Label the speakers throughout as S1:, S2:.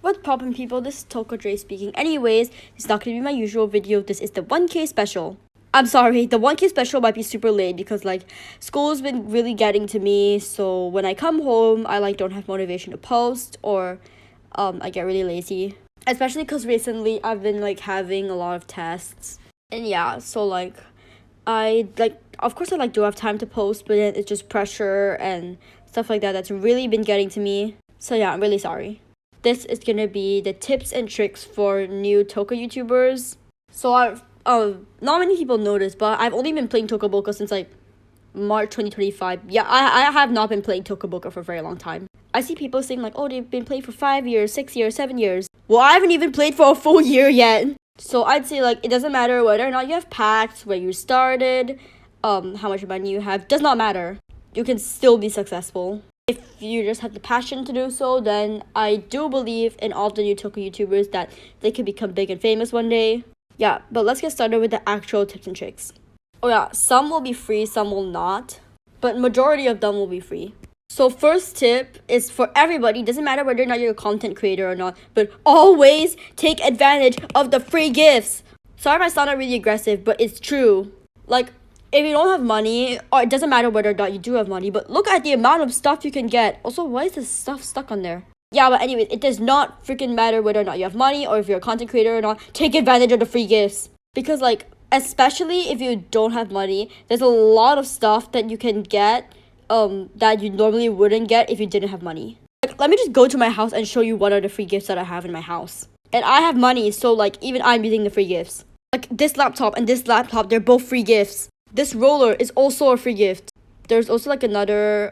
S1: What's poppin', people? This is Toca Dre speaking. Anyways, it's not gonna be my usual video. This is the 1K special. I'm sorry, the 1K special might be super late because school's been really getting to me. So when I come home, I don't have motivation to post, or I get really lazy. Especially because recently I've been having a lot of tests. And yeah, so I of course I do have time to post, but then it's just pressure and stuff like that that's really been getting to me. So yeah, I'm really sorry. This is gonna be the tips and tricks for new toca YouTubers. So I've not many people know this, but I've only been playing Toca Boca since March 2025. Yeah, I have not been playing Toca Boca for a very long time. I see people saying oh, they've been playing for 5 years, 6 years, 7 years. Well, I haven't even played for a full year yet. So I'd say it doesn't matter whether or not you have packs, where you started, how much money you have, does not matter. You can still be successful. If you just have the passion to do so, then I do believe in all the new toca YouTubers that they can become big and famous one day. Yeah, but let's get started with the actual tips and tricks. Oh yeah, some will be free, some will not, but majority of them will be free. So first tip is for everybody, doesn't matter whether or not you're a content creator or not, but always take advantage of the free gifts. Sorry if I sounded really aggressive, but it's true. If you don't have money, or it doesn't matter whether or not you do have money, but look at the amount of stuff you can get. Also, why is this stuff stuck on there? Yeah, but anyways, it does not freaking matter whether or not you have money or if you're a content creator or not. Take advantage of the free gifts. Because especially if you don't have money, there's a lot of stuff that you can get that you normally wouldn't get if you didn't have money. Let me just go to my house and show you what are the free gifts that I have in my house. And I have money, so even I'm using the free gifts. This laptop and this laptop, they're both free gifts. This roller is also a free gift. There's also another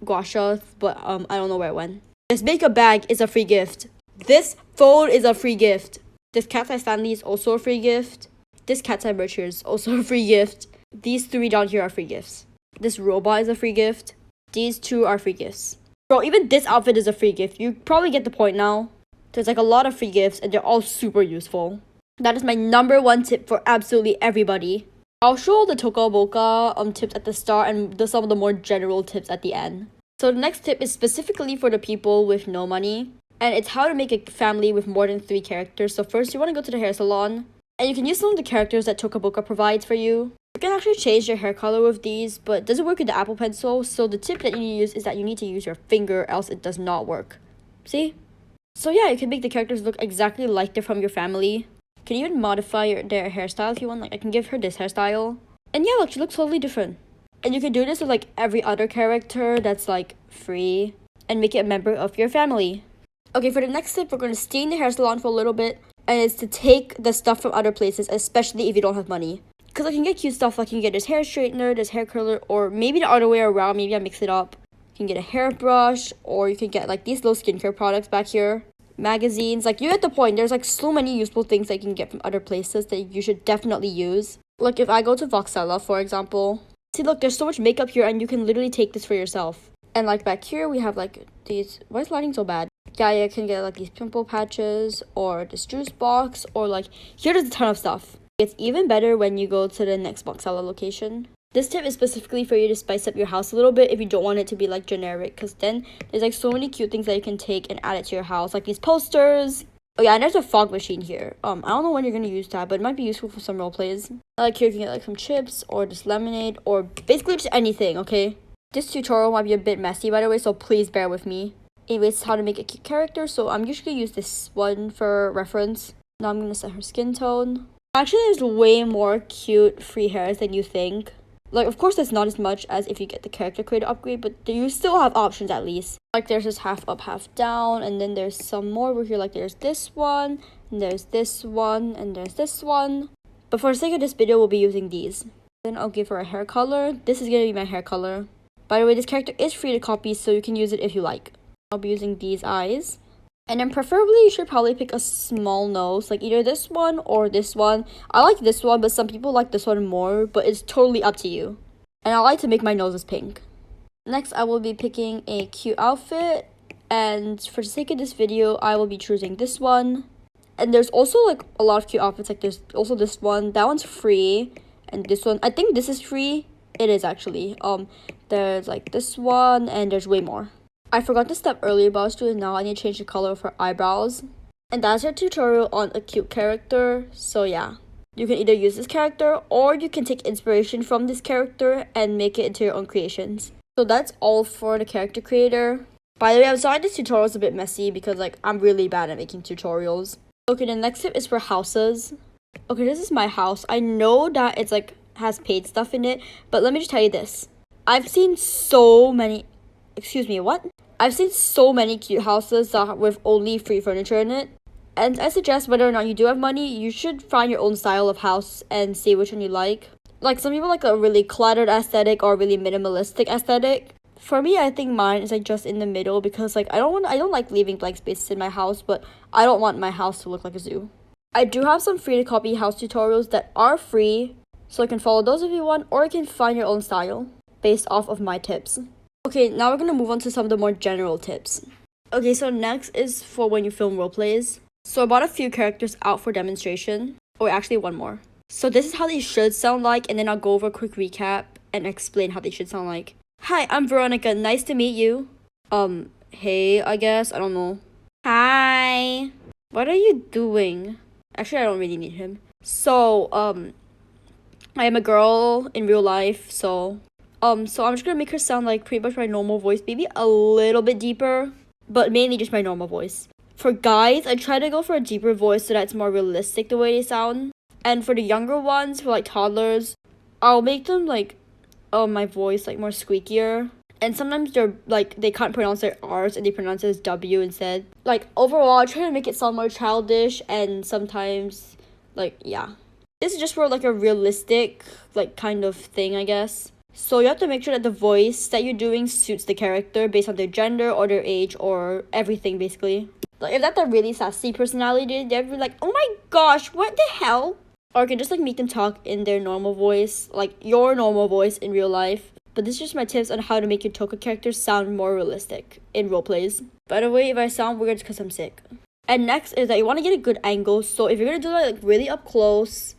S1: gua sha, but I don't know where it went. This makeup bag is a free gift. This phone is a free gift. This cat's eye Stanley is also a free gift. This cat's eye merch here is also a free gift. These 3 down here are free gifts. This robot is a free gift. These 2 are free gifts. Bro, even this outfit is a free gift. You probably get the point now. There's a lot of free gifts and they're all super useful. That is my number 1 tip for absolutely everybody. I'll show the Toca Boca tips at the start and some of the more general tips at the end. So the next tip is specifically for the people with no money, and it's how to make a family with more than 3 characters. So first, you want to go to the hair salon, and you can use some of the characters that Toca Boca provides for you. You can actually change your hair color with these, but it doesn't work with the Apple Pencil, so the tip that you need to use is that you need to use your finger, else it does not work. See? So yeah, you can make the characters look exactly like they're from your family. You can even modify their hairstyle if you want. I can give her this hairstyle. And yeah, look, she looks totally different. And you can do this with every other character that's free and make it a member of your family. Okay, for the next tip, we're going to stay in the hair salon for a little bit. And it's to take the stuff from other places, especially if you don't have money. Because I can get cute stuff, you can get this hair straightener, this hair curler, or maybe the other way around. Maybe I mix it up. You can get a hairbrush, or you can get these little skincare products back here. Magazines, you get the point. There's so many useful things that you can get from other places that you should definitely use. If I go to Voxella, for example, see, look, there's so much makeup here and you can literally take this for yourself. And back here we have these, why is lighting so bad? Yeah, you can get these pimple patches or this juice box, or here there's a ton of stuff. It's even better when you go to the next Voxella location. This tip is specifically for you to spice up your house a little bit if you don't want it to be generic, because then there's so many cute things that you can take and add it to your house, these posters. Oh yeah, and there's a fog machine here. I don't know when you're gonna use that, but it might be useful for some role plays. Here you can get some chips or just lemonade or basically just anything, okay? This tutorial might be a bit messy, by the way, so please bear with me. Anyways, how to make a cute character. So I'm usually use this one for reference. Now I'm gonna set her skin tone. Actually, there's way more cute free hairs than you think. Of course, there's not as much as if you get the character creator upgrade, but you still have options at least. There's this half up, half down, and then there's some more over here. There's this one, and there's this one, and there's this one. But for the sake of this video, we'll be using these. Then I'll give her a hair color. This is gonna be my hair color. By the way, this character is free to copy, so you can use it if you like. I'll be using these eyes. And then preferably, you should probably pick a small nose, either this one or this one. I like this one, but some people like this one more, but it's totally up to you. And I like to make my noses pink. Next, I will be picking a cute outfit. And for the sake of this video, I will be choosing this one. And there's also a lot of cute outfits. There's also this one. That one's free. And this one, I think this is free. It is actually. There's this one, and there's way more. I forgot the step earlier, but I'll just do it now. I need to change the color of her eyebrows. And that's our tutorial on a cute character. So yeah, you can either use this character or you can take inspiration from this character and make it into your own creations. So that's all for the character creator. By the way, I'm sorry this tutorial is a bit messy because like I'm really bad at making tutorials. Okay, the next tip is for houses. Okay, this is my house. I know that it's like has paid stuff in it, but let me just tell you this. I've seen so many, excuse me, what? I've seen so many cute houses with only free furniture in it. And I suggest whether or not you do have money, you should find your own style of house and see which one you like. Like some people like a really cluttered aesthetic or really minimalistic aesthetic. For me, I think mine is like just in the middle because like I don't like leaving blank spaces in my house, but I don't want my house to look like a zoo. I do have some free to copy house tutorials that are free, so you can follow those if you want, or you can find your own style based off of my tips. Okay, now we're gonna move on to some of the more general tips. Okay, so next is for when you film roleplays. So I brought a few characters out for demonstration, or actually one more. So this is how they should sound like, and then I'll go over a quick recap and explain how they should sound like. Hi, I'm Veronica. Nice to meet you. Hey, I guess. I don't know. Hi. What are you doing? Actually, I don't really need him. So, I am a girl in real life, so I'm just gonna make her sound like pretty much my normal voice, maybe a little bit deeper, but mainly just my normal voice. For guys, I try to go for a deeper voice so that it's more realistic the way they sound. And for the younger ones, for like toddlers, I'll make them like, my voice like more squeakier. And sometimes they're like, they can't pronounce their R's and they pronounce it as W instead. Like overall, I try to make it sound more childish and sometimes like, yeah. This is just for like a realistic like kind of thing, I guess. So you have to make sure that the voice that you're doing suits the character based on their gender or their age or everything basically. Like if that's a really sassy personality, they'll be like, oh my gosh, what the hell? Or you can just like make them talk in their normal voice, like your normal voice in real life. But this is just my tips on how to make your toca characters sound more realistic in roleplays. By the way, if I sound weird, it's because I'm sick. And next is that you want to get a good angle. So if you're going to do that like really up close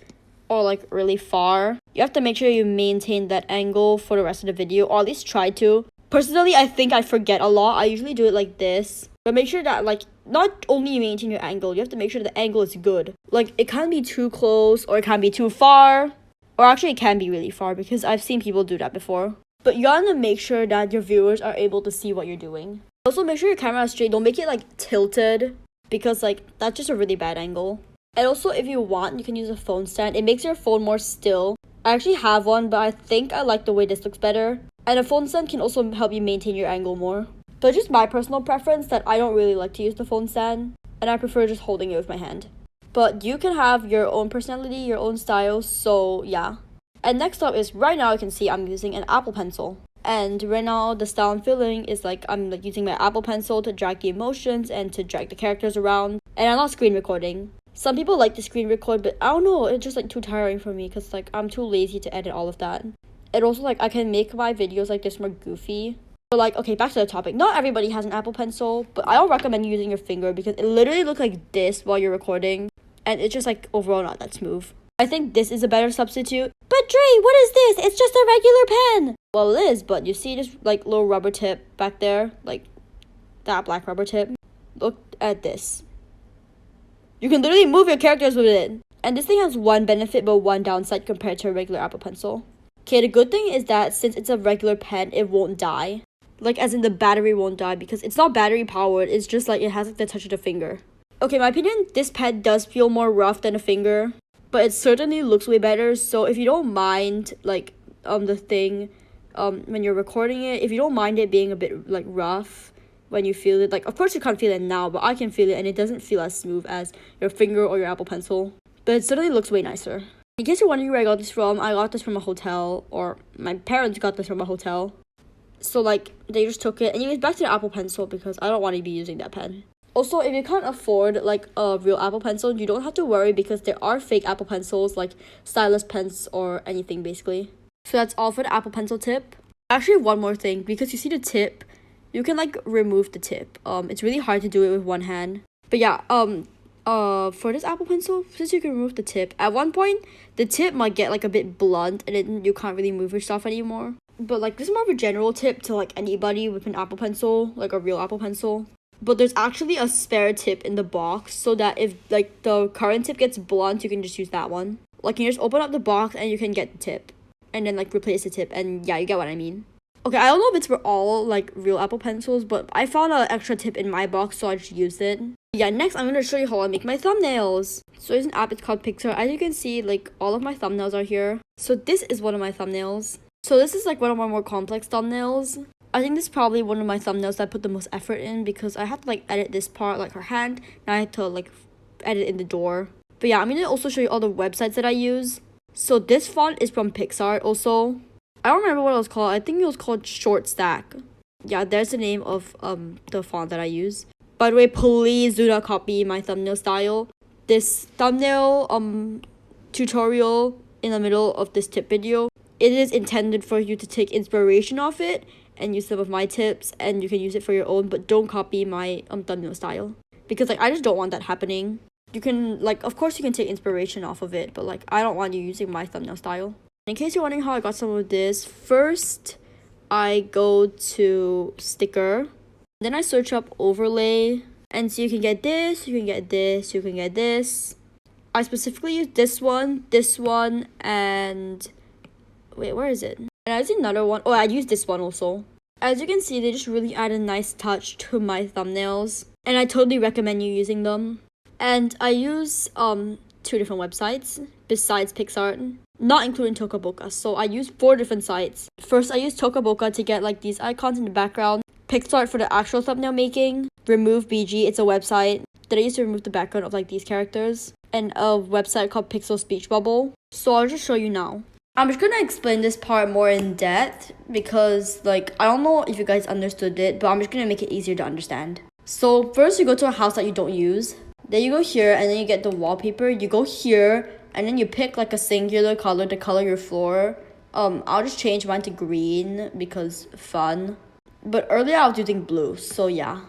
S1: or like really far, you have to make sure you maintain that angle for the rest of the video, or at least try to. Personally, I think I forget a lot. I usually do it like this. But make sure that like not only you maintain your angle, you have to make sure the angle is good. Like it can't be too close or it can't be too far. Or actually it can be really far because I've seen people do that before. But you gotta make sure that your viewers are able to see what you're doing. Also make sure your camera is straight. Don't make it like tilted because like that's just a really bad angle. And also if you want, you can use a phone stand. It makes your phone more still. I actually have one, but I think I like the way this looks better. And a phone stand can also help you maintain your angle more. But just my personal preference that I don't really like to use the phone stand. And I prefer just holding it with my hand. But you can have your own personality, your own style, so yeah. And next up is, right now you can see I'm using an Apple Pencil. And right now the style I'm feeling is like I'm like using my Apple Pencil to drag the emotions and to drag the characters around. And I'm not screen recording. Some people like to screen record, but I don't know, it's just like too tiring for me because like I'm too lazy to edit all of that. And also like I can make my videos like this more goofy. But like, okay, back to the topic. Not everybody has an Apple Pencil, but I don't recommend using your finger because it literally looks like this while you're recording. And it's just like overall not that smooth. I think this is a better substitute. But Dre, what is this? It's just a regular pen. Well, it is, but you see this like little rubber tip back there? Like that black rubber tip? Look at this. You can literally move your characters with it. And this thing has one benefit but one downside compared to a regular Apple Pencil. Okay, the good thing is that since it's a regular pen, it won't die. Like as in the battery won't die because it's not battery powered. It's just like it has like the touch of the finger. Okay, my opinion, this pen does feel more rough than a finger. But it certainly looks way better. So if you don't mind like the thing when you're recording it, if you don't mind it being a bit like rough when you feel it, like of course you can't feel it now, but I can feel it and it doesn't feel as smooth as your finger or your Apple Pencil. But it certainly looks way nicer. In case you're wondering where I got this from a hotel, or my parents got this from a hotel. So like they just took it. Anyways, back to the Apple Pencil because I don't want to be using that pen. Also, if you can't afford like a real Apple Pencil, you don't have to worry because there are fake Apple Pencils like stylus pens or anything basically. So that's all for the Apple Pencil tip. Actually, one more thing, because you see the tip, you can like remove the tip. It's really hard to do it with one hand. But yeah, for this Apple Pencil, since you can remove the tip, at one point the tip might get like a bit blunt and then you can't really move your stuff anymore. But like this is more of a general tip to like anybody with an Apple Pencil, like a real Apple Pencil. But there's actually a spare tip in the box so that if like the current tip gets blunt, you can just use that one. Like you just open up the box and you can get the tip and then like replace the tip, and yeah, you get what I mean. Okay, I don't know if it's for all like real Apple Pencils, but I found an extra tip in my box, so I just used it. Yeah, next I'm gonna show you how I make my thumbnails. So there's an app, it's called Pixar. As you can see, like all of my thumbnails are here. So this is one of my thumbnails. So this is like one of my more complex thumbnails. I think this is probably one of my thumbnails that I put the most effort in because I had to like edit this part, like her hand. Now I had to like edit in the door. But yeah, I'm gonna also show you all the websites that I use. So this font is from Pixar also. I don't remember what it was called. I think it was called Short Stack. Yeah, there's the name of the font that I use. By the way, please do not copy my thumbnail style. This thumbnail tutorial in the middle of this tip video, it is intended for you to take inspiration off it and use some of my tips, and you can use it for your own, but don't copy my thumbnail style because like I just don't want that happening. You can like, of course you can take inspiration off of it, but like I don't want you using my thumbnail style. In case you're wondering how I got some of this, first I go to sticker, then I search up overlay, and so you can get this, you can get this, you can get this. I specifically use this one, and wait, where is it? And I use another one. Oh, I use this one also. As you can see, they just really add a nice touch to my thumbnails, and I totally recommend you using them. And I use 2 different websites besides PixArt, not including Toca. So I use 4 different sites. First, I use Toca to get like these icons in the background. PixArt for the actual thumbnail making. Remove BG, it's a website that I used to remove the background of like these characters. And a website called Pixel Speech Bubble. So I'll just show you now. I'm just gonna explain this part more in depth because like I don't know if you guys understood it, but I'm just gonna make it easier to understand. So first you go to a house that you don't use. Then you go here and then you get the wallpaper. You go here and then you pick like a singular color to color your floor. I'll just change mine to green because fun. But earlier I was using blue, so yeah.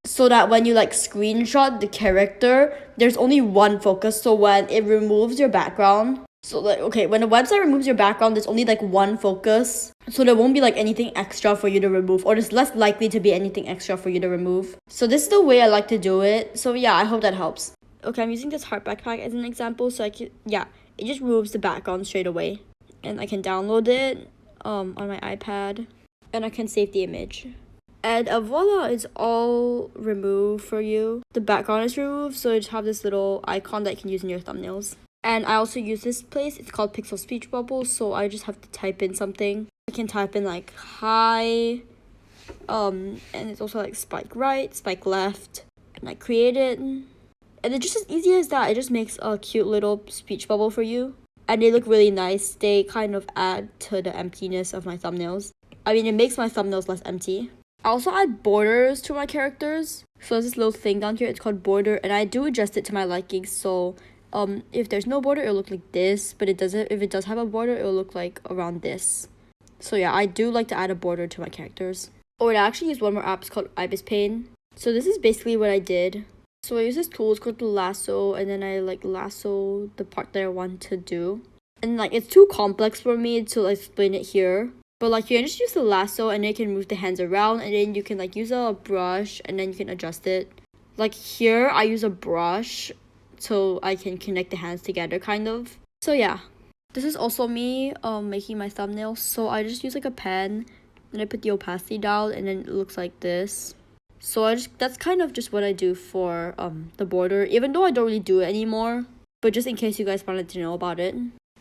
S1: So that when you like screenshot the character, there's only one focus. So when it removes your background, so like, okay, when a website removes your background, there's only like one focus. So there won't be like anything extra for you to remove, or there's less likely to be anything extra for you to remove. So this is the way I like to do it. So yeah, I hope that helps. Okay, I'm using this heart backpack as an example. So I can, yeah, it just removes the background straight away. And I can download it on my iPad. And I can save the image. And voila, it's all removed for you. The background is removed, so you just have this little icon that you can use in your thumbnails. And I also use this place. It's called Pixel Speech Bubble, so I just have to type in something. I can type in like hi, and it's also like spike right, spike left, and I create it. And it's just as easy as that. It just makes a cute little speech bubble for you. And they look really nice. They kind of add to the emptiness of my thumbnails. I mean, it makes my thumbnails less empty. I also add borders to my characters. So there's this little thing down here. It's called border, and I do adjust it to my liking. So if there's no border, it'll look like this. But it doesn't. If it does have a border, it'll look like around this. So yeah, I do like to add a border to my characters. Oh, and I actually use one more app. It's called Ibis Paint. So this is basically what I did. So I use this tool. It's called the lasso, and then I like lasso the part that I want to do. And like it's too complex for me to like, explain it here. But like you can just use the lasso and then you can move the hands around, and then you can like use a brush and then you can adjust it. Like here I use a brush so I can connect the hands together kind of. So yeah. This is also me making my thumbnail. So I just use like a pen and I put the opacity down and then it looks like this. So that's kind of just what I do for the border, even though I don't really do it anymore. But just in case you guys wanted to know about it.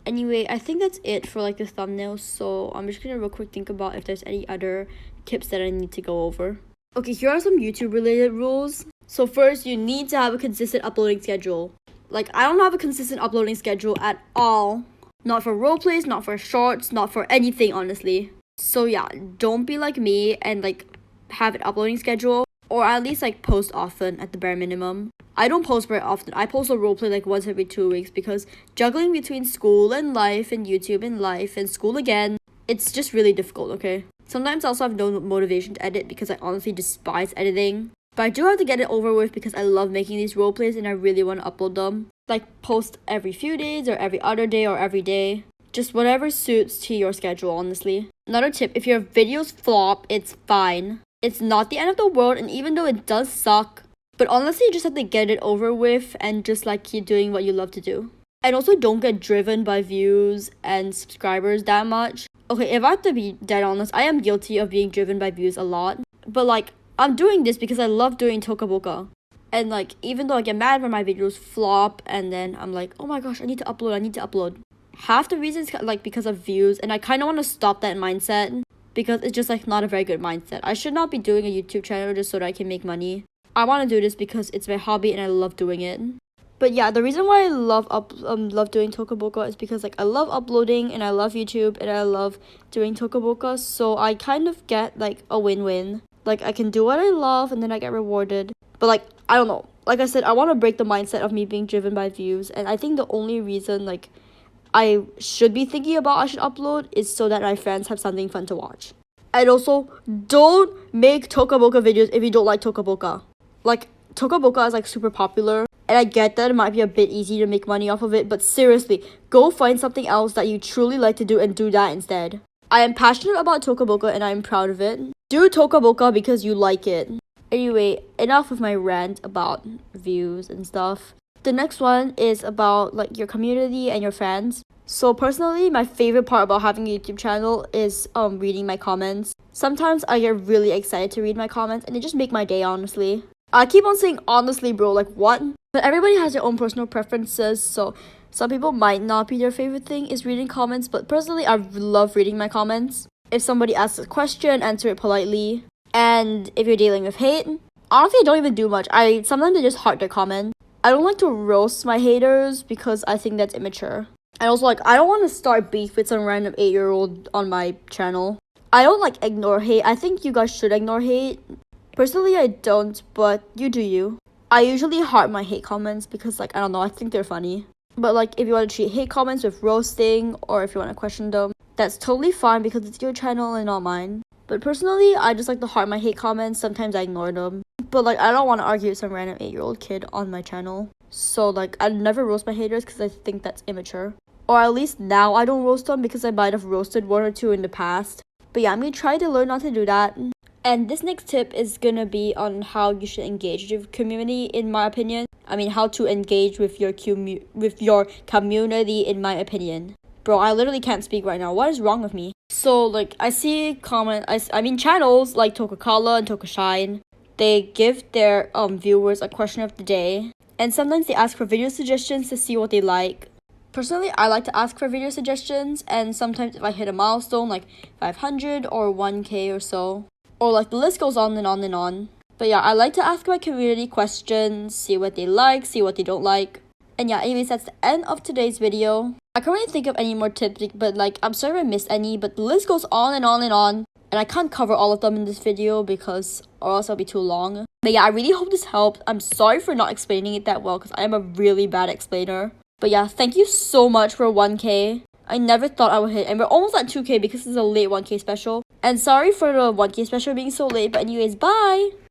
S1: Anyway, I think that's it for like the thumbnail, so I'm just gonna real quick think about if there's any other tips that I need to go over. Okay, here are some YouTube related rules. So first, you need to have a consistent uploading schedule. Like, I don't have a consistent uploading schedule at all. Not for roleplays, not for shorts, not for anything, honestly. So yeah, don't be like me and like have an uploading schedule, or at least like post often at the bare minimum. I don't post very often. I post a roleplay like once every 2 weeks because juggling between school and life and YouTube and life and school again, it's just really difficult, okay? Sometimes I also have no motivation to edit because I honestly despise editing. But I do have to get it over with because I love making these roleplays and I really want to upload them. Like post every few days or every other day or every day. Just whatever suits to your schedule, honestly. Another tip, if your videos flop, it's fine. It's not the end of the world, and even though it does suck, but honestly, you just have to get it over with and just like keep doing what you love to do. And also don't get driven by views and subscribers that much. Okay, if I have to be dead honest, I am guilty of being driven by views a lot. But like, I'm doing this because I love doing toca boca. And like, even though I get mad when my videos flop and then I'm like, oh my gosh, I need to upload. Half the reason is like because of views, and I kind of want to stop that mindset because it's just like not a very good mindset. I should not be doing a YouTube channel just so that I can make money. I want to do this because it's my hobby and I love doing it. But yeah, the reason why I love doing toca boca is because like I love uploading and I love YouTube and I love doing toca boca, so I kind of get like a win-win. Like I can do what I love and then I get rewarded. But like, I don't know. Like I said, I want to break the mindset of me being driven by views, and I think the only reason like I should be thinking about I should upload is so that my friends have something fun to watch. And also, don't make toca boca videos if you don't like toca boca. Like, toca boca is like super popular, and I get that it might be a bit easy to make money off of it, but seriously, go find something else that you truly like to do and do that instead. I am passionate about toca boca and I am proud of it. Do toca boca because you like it. Anyway, enough with my rant about views and stuff. The next one is about like your community and your fans. So personally, my favorite part about having a YouTube channel is reading my comments. Sometimes I get really excited to read my comments and they just make my day, honestly. I keep on saying honestly, bro, like what? But everybody has their own personal preferences, so some people might not be their favorite thing is reading comments, but personally I love reading my comments. If somebody asks a question, answer it politely. And if you're dealing with hate, honestly I don't even do much. Sometimes I just heart their comment. I don't like to roast my haters because I think that's immature. And also, like, I don't want to start beef with some random 8-year-old on my channel. I don't, like, ignore hate. I think you guys should ignore hate. Personally, I don't, but you do you. I usually heart my hate comments because, like, I don't know, I think they're funny. But, like, if you want to treat hate comments with roasting or if you want to question them, that's totally fine because it's your channel and not mine. But personally, I just like to heart my hate comments. Sometimes I ignore them. But, like, I don't want to argue with some random 8-year-old kid on my channel. So, like, I never roast my haters because I think that's immature. Or at least now I don't roast them because I might have roasted one or two in the past. But yeah, I'm going to try to learn not to do that. And this next tip is going to be on how you should engage with your community, in my opinion. I mean, how to engage with your community, in my opinion. Bro, I literally can't speak right now. What is wrong with me? So, like, I see channels like Coca-Cola and Toca Shine. They give their viewers a question of the day, and sometimes they ask for video suggestions to see what they like. Personally, I like to ask for video suggestions, and sometimes if I hit a milestone like 500 or 1k or so, or like the list goes on and on and on. But yeah, I like to ask my community questions, see what they like, see what they don't like. And yeah, anyways, that's the end of today's video. I can't really think of any more tips, but like, I'm sorry if I missed any, but the list goes on and on and on. And I can't cover all of them in this video because or else it'll be too long. But yeah, I really hope this helped. I'm sorry for not explaining it that well because I am a really bad explainer. But yeah, thank you so much for 1k. I never thought I would hit, and we're almost at 2k because it's a late 1k special. And sorry for the 1k special being so late, but anyways, bye!